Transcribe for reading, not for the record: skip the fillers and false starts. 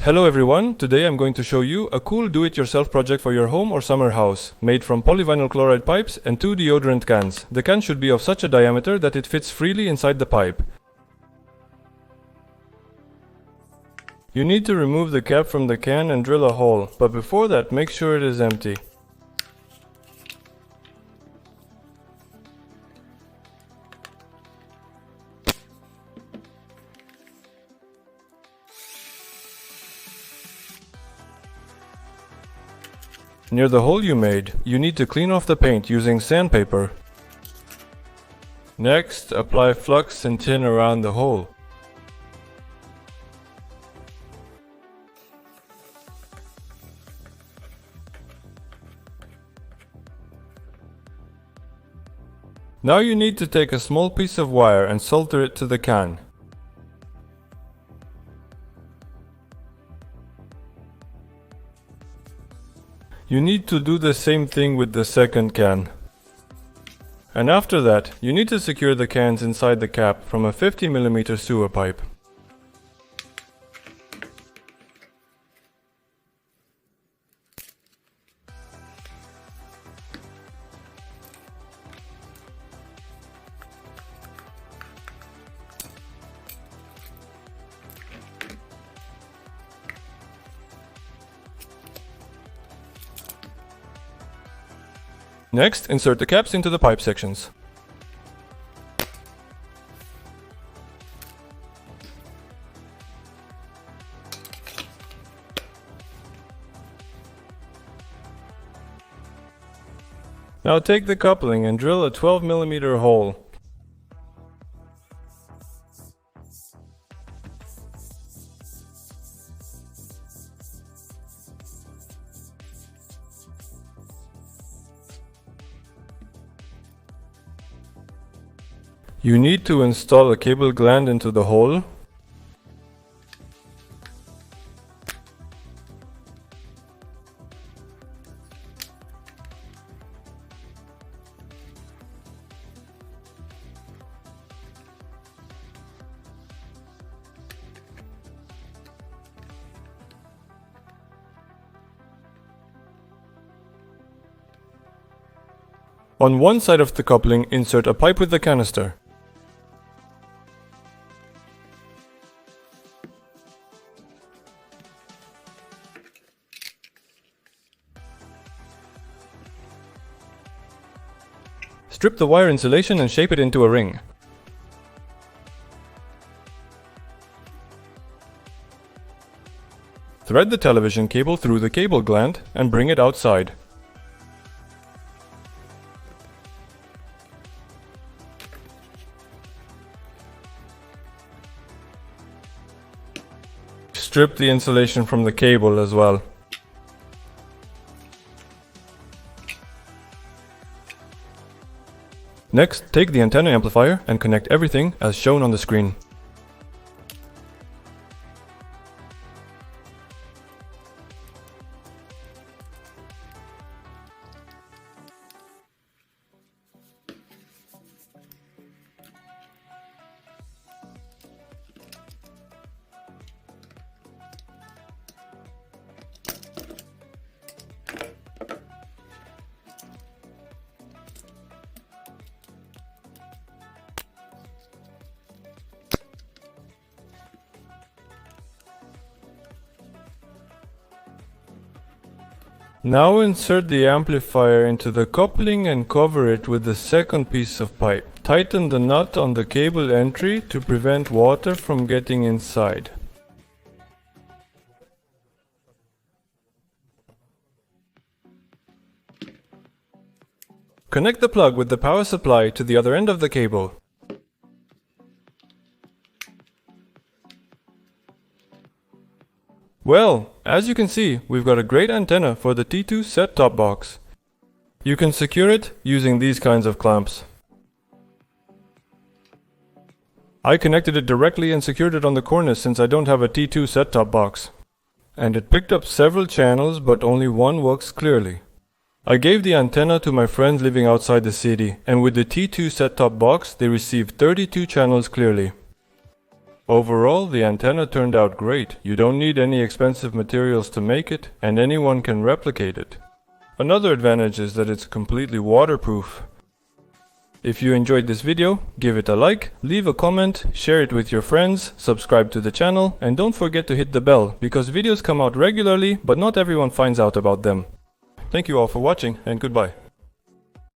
Hello everyone, today I'm going to show you a cool do-it-yourself project for your home or summer house, made from polyvinyl chloride pipes and 2 deodorant cans. The can should be of such a diameter that it fits freely inside the pipe. You need to remove the cap from the can and drill a hole, but before that make sure it is empty. Near the hole you made, you need to clean off the paint using sandpaper. Next, apply flux and tin around the hole. Now you need to take a small piece of wire and solder it to the can. You need to do the same thing with the second can. And after that, you need to secure the cans inside the cap from a 50mm sewer pipe. Next, insert the caps into the pipe sections. Now take the coupling and drill a 12mm hole. You need to install a cable gland into the hole. On one side of the coupling, insert a pipe with the canister. Strip the wire insulation and shape it into a ring. Thread the television cable through the cable gland and bring it outside. Strip the insulation from the cable as well. Next, take the antenna amplifier and connect everything as shown on the screen. Now insert the amplifier into the coupling and cover it with the second piece of pipe. Tighten the nut on the cable entry to prevent water from getting inside. Connect the plug with the power supply to the other end of the cable. Well, as you can see, we've got a great antenna for the T2 set-top box. You can secure it using these kinds of clamps. I connected it directly and secured it on the cornice since I don't have a T2 set-top box. And it picked up several channels, but only one works clearly. I gave the antenna to my friends living outside the city, and with the T2 set-top box they received 32 channels clearly. Overall, the antenna turned out great. You don't need any expensive materials to make it, and anyone can replicate it. Another advantage is that it's completely waterproof. If you enjoyed this video, give it a like, leave a comment, share it with your friends, subscribe to the channel, and don't forget to hit the bell, because videos come out regularly, but not everyone finds out about them. Thank you all for watching, and goodbye.